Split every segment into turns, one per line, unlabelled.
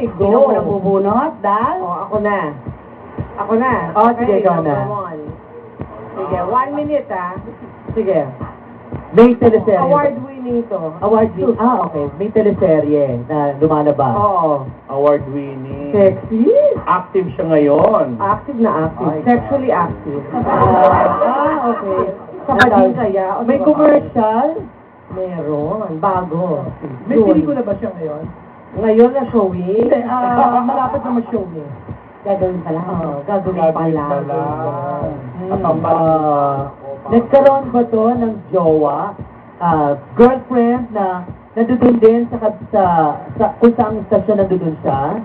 go.
Sino mo nang bubunot, Dal?
Ako na. Ako na.
Sige, ikaw na.
Number 1. Sige, 1 minute
Sige. May teleserye.
Award-winning to.
Award-winning. Okay. May teleserye na lumalabas.
Oo.
Award-winning.
Sexy?
Active siya ngayon.
Active na active.
Ay.
Sexually active.
Okay.
Sa bading kaya? O
May
sa baba?
commercial?
Meron. Bago.
May pelikula ba siya ngayon?
Ngayon na showing?
Malapit na ma-showing.
Gagawin pa lang.
Gagawin pa lang.
Nagkaroon ba to ng jowa, girlfriend na nandun din sa kung saan stasyon nandun siya?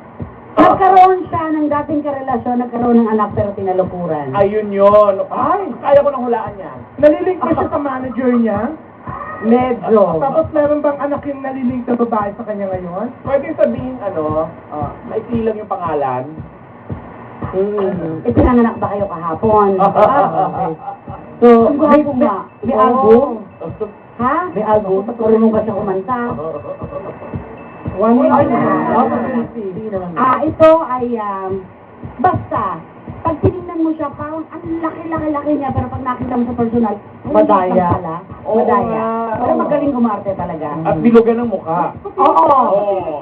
Nagkaroon siya ng dating karelasyon, nagkaroon ng anak pero tinalukuran.
Ayun yun. Ay, kaya ko nang hulaan yan.
Nalilink ba siya sa manager niya?
Medyo.
Tapos meron bang anak yung nalilink na babae sa kanya ngayon?
Pwede sabihin, maikli lang yung pangalan.
Pinanganak ba kayo kahapon?
Okay.
So, may album?
Oh.
Ha?
May album?
Marunong ba siya kumanta?
1 minute
na. Ito ay, basta, pag tinignan mo siya, parang ang laki-laki-laki niya, pero pag nakita mo sa personal, ay,
Madaya.
hindi ka pala.
Oo
Madaya.
nga.
Pero magaling kumarte talaga.
At bilugan ng mukha.
Oo.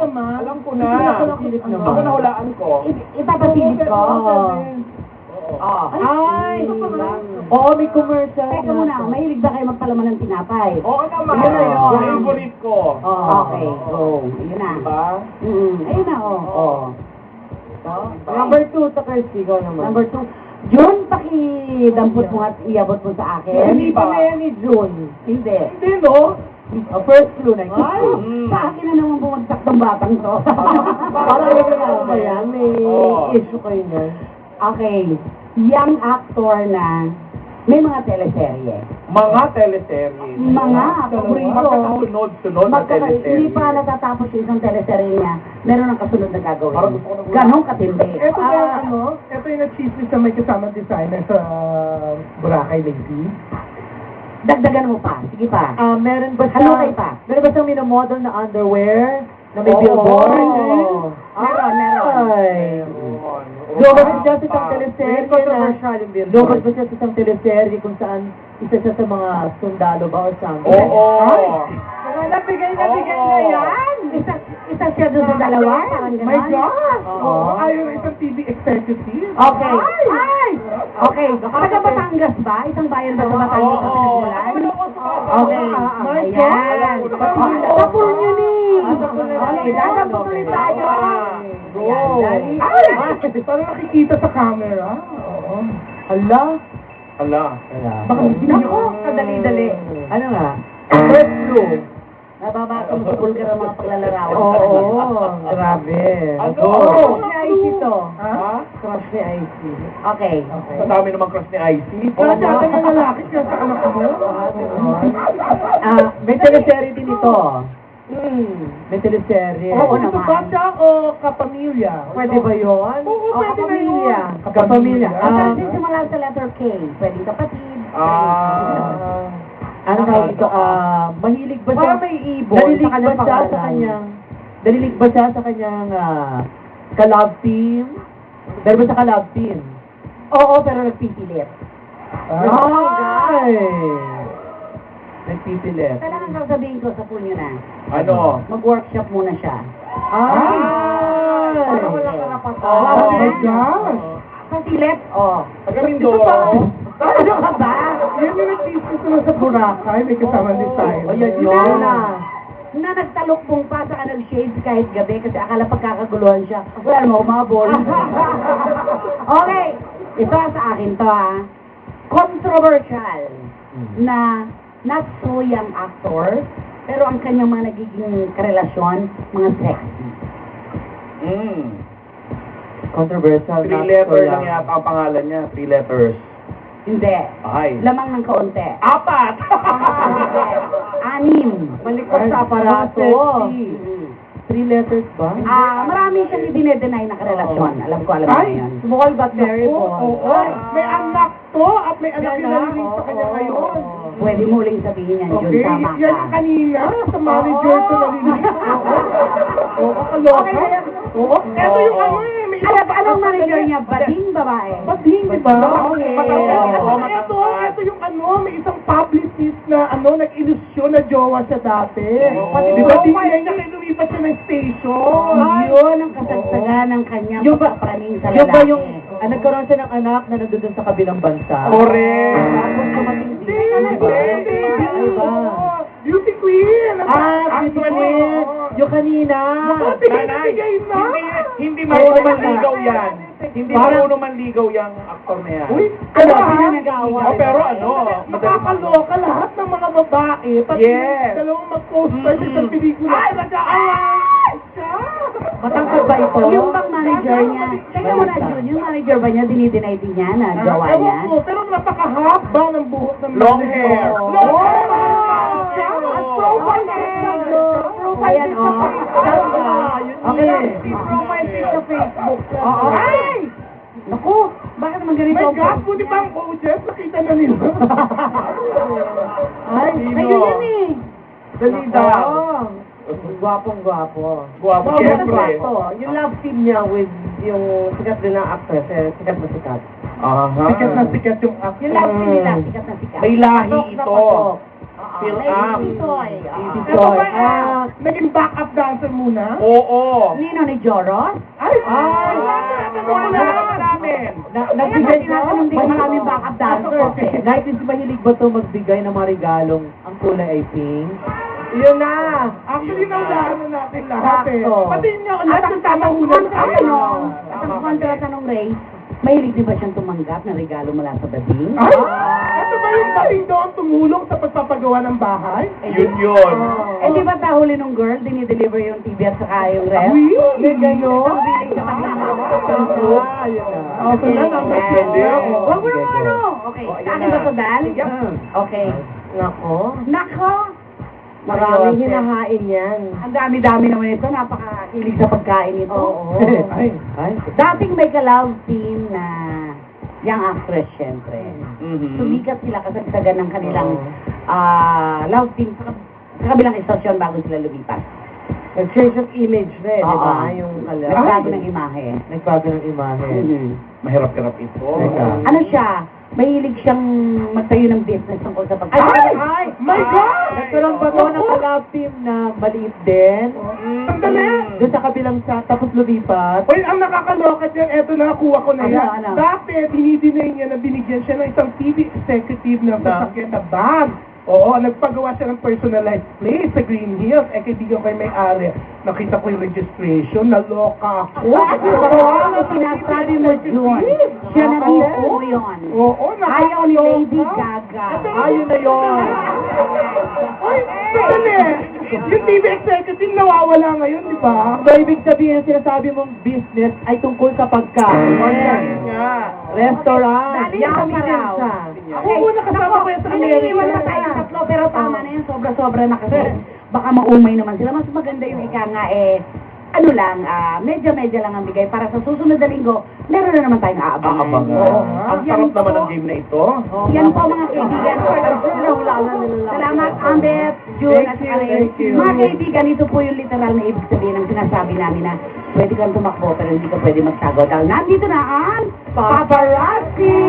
Alam ko na. Ako nahulaan ko.
Ipapasilip ko.
Ay!
Oo, may commercial.
Teka muna, mahilig ba kayo magpalaman ng tinapay?
Oo naman.
Yun na yun.
Favorite ko.
Okay, go. Ayun na.
Diba?
Ayun na, oh.
Number 2 to Kirsty, go naman.
Number 2. June, pakidampot mo at iabot mo sa akin.
Hindi pa na yan ni June.
Hindi.
Hindi, no?
First clue na
Sa akin na naman bumagsak ng batang to.
Para alam mo ba yan? May
Oo.
issue kayo na.
Okay. Young actor na may mga teleserye.
Mga teleserye.
Mga paborito.
Magkakasunod-sunod na teleserye.
Hindi pa natatapos yung isang teleserye niya, meron ang kasunod na
Parang
gagawin.
gusto ko na-
Ganong katindi.
Ito ba ito yung nag-chismis na may kasama designer sa Boracay Lady?
Dagdagan mo pa. Sige pa.
Meron ba
Halukay pa.
Meron ba siyang minomodel na underwear na may
Oo.
billboard?
Meron.
Ay.
Meron.
Lumabas ba siya sa isang teleserye
Very controversial yung billboard.
Lumabas ba siya sa isang teleserye kung saan isa siya sa mga sundalo ba or something?
Oo.
Nabigay na yan.
Isa siya doon sa dalawa. Parang
My
ganon.
God!
Oo.
Ayaw isang TV executive.
Okay. Okay. Taga Batangas ba? Isang bayan ba sa Batangas ang pinagmulan? Okay. Ayan. Tapos nyo ni. Okay, dadapos ulit tayo.
Go! Parang nakikita sa camera. Oo. Hala?
Ala.
Baka
Nako, kadali-dali.
Ano nga? First clue.
Nababato mo sa bulgar ang mga paglalarawan.
Oo, grabe.
Ano?
Crush ni Icy to.
Ha?
Crush ni Icy.
Okay.
Sa dami naman crush ni Icy.
Wala siya ata ng lalaki siya sa anak mo. May teleserye din ito. May teleserye.
Oo
Ito
naman.
ba siya o kapamilya?
Pwede ba yun?
Oo,
O,
pwede na
kapamilya.
yun. Kapamilya.
Ang simula sa letter K. Pwedeng kapatid.
Ano tawag ito? Mahilig ba siya?
Parang may ibon
Nalilig
sa
ba
kanyang
siya sa
pangalan.
kanyang... Nalilig ba siya sa kanyang ka-love team? Meron ba siya ka-love team?
Oo, pero nagpipilit.
Ay! Nagpipilit.
Kailangan sasabihin ko sa punyo na.
Ano?
Mag-workshop muna siya.
Ay!
Parang walang karapatan.
Oh my gosh!
Pasilit? Oo.
Tagamindo.
Ano ka ba?
Yan yung nag-teach ko sa Boracay, may kasama design.
Ayan
yun.
yun.
Na nagtalukbong pa sa nag-shades kahit gabi kasi akala pagkakaguluhan siya. Wala naman umabol. Okay. Ito sa akin to Controversial na not so young actor pero ang kanyang mga nagiging karelasyon, mga sexy.
Controversial.
3 letters lang yata ang pangalan niya. 3 letters.
Hindi.
Ay.
Lamang ng kaunti.
4!
6.
Malikot sa aparato.
Mm.
3 letters ba?
Marami siyang i-deny na karelasyon. Alam ko mo yun.
Small but very
Oo,
small.
oo. May anak to at may anak yung nalilig sa kanya
Oo.
ngayon.
Pwede mo uling sabihin yan, Jun.
Okay,
Tama
yan
ka.
yung kanina sa manager ko nalilig. Oo, kaloka.
Okay,
Oo. Ito yung ano eh. May
Anong manager niya? Bading babae?
Bading, di ba?
Okay.
Ito yung ano, may isang publicist na ano, nag-ilusyon na jowa siya dati. Di ba, di niya lumipat siya ng station.
Yun ang kasagsagan ng kanyang
Yung ba-
pagpapraning sa
Yung
lalaki.
ba yung, nagkaroon siya ng anak na nandun sa kabilang bansa?
Correct.
Tapos dumating
Hindi,
dito, di ba?
hindi,
Ay ba?
Beauty Queen.
Beauty Queen! Yung kanina!
Bigay na.
Hindi marunong manligaw yan. Hindi marunong manligaw yung aktor na yan.
Uy,
Ano,
pero
pinanagawa?
Oh, pero ano,
nakakaloka lahat ng mga babae. Pati
Yes.
dalawang mag-poster sa isang pelikula. Ay, nag-aaway siya.
Matangkad ba ito?
Yung bang manager niya, teka muna Jun, yung manager ba niya, dinideny din niya na gawa
Ewan
niya?
ko, pero napakahaba ng buhok ng
Long
manager.
hair.
Long hair!
At
profile
Ayan, oh.
Okay.
Profile pic sa Facebook.
Oo. Ay! Naku, bakit naman ganito?
My God, buti pa ang coaches, nakita na nila.
Ay,
Ayun yun eh.
dali daw.
Gwapong-gwapo.
Guwapo, siyempre.
Yung love team niya with yung sikat din ng actress, sikat na sikat.
Aha.
Sikat na sikat yung actor.
Yung last nila, sikat na sikat.
May lahi
Patok na
ito.
patok.
Fill
Lady
up.
Titoy.
Ito ba, naging backup dancer muna?
Oo.
Nino ni Joros?
Ay!
Wala namin.
Nagbigay
Kaya tinatanong din maraming backup dancers eh.
Naitis mahilig ba ito magbigay ng mga regalong ang kulay ay pink?
Yun na!
Actually, naulaan na natin lahat eh.
Sakto.
Pati niyo,
At
lahat
ang
ng tamahunan.
ang kontra tanong Ray, mahilig din ba siyang tumanggap ng regalo mula sa bading?
Ay! Ito ba yung baling doon tumulong sa pagpapagawa ng bahay?
Yun.
Eh di ba tahuli nung girl, dinideliver yung TV at saka yung ref?
Uy!
May gano'n?
Biling sa kanya.
Ah, yun na.
Okay na, number
Pwede.
Huwag mo naman ano. Okay, sa akin ba ito, Dan? Okay.
Nako.
Nako!
Maraming hinahain yan.
Ang dami-dami naman ito, napakahilig sa pagkain ito.
Oo.
Ay,
Dating may ka-love team na young actress, syempre.
Mhm.
Sumikat sila kasagsagan ng kanilang love team sa kabilang istasyon bago sila lumipat.
Nag-change of image na eh, di ba?
Oo.
Yung kala.
Nagbago ng imahe.
Nagbago ng imahe.
Mahirap-hirap ito.
Teka.
Ano siya? Mahilig siyang magtayo ng business tungkol sa pagkain.
Ay!
my God!
Nagkaroon ba ito ng ka-love team na maliit din?
Sandali!
Doon sa kabilang sa, tapos lumipat?
Uy, ang nakakaloka dyan, eto nakakuha ko na yan.
Ano?
Dati, dinidinay niya na binigyan siya ng isang TV executive na sasakyan na bag. Oo, nagpagawa siya ng personalized place sa Green Hills. Eh, kaibigan ko yung may-ari. Nakita ko yung registration, naloka ako.
Ano sinasabi mo, Jun? Siya na rin po yun.
Oo,
Ayaw ni Lady
nakakaloka.
Gaga.
Ayun na yun!
Uy, sandali! Yung TV executive nawawala ngayon, di ba?
So, ibig sabihin, sinasabi mong business ay tungkol sa pagkain.
Yan nga.
Restaurant.
Dali sa paraw.
Oo, nakasama ko yan sa
Naniniwan na
Amerika.
tayo tatlo, pero tama na yun. Sobra-sobra na kasi. Baka maumay naman sila. Mas maganda yung ika nga ano lang, medya-medya lang ang bigay para sa susunod na linggo, meron na naman tayong aabangan.
Aabangan.
Oo.
Ang sarap naman ng game na ito.
Yan po mga kaibigan. Salamat, Ambet, June, at saka Ray. Mga kaibigan, ito po yung literal na ibig sabihin ng sinasabi namin na pwede kang tumakbo pero hindi ka pwede magsagot. Dahil nandito na ang Paparazzi!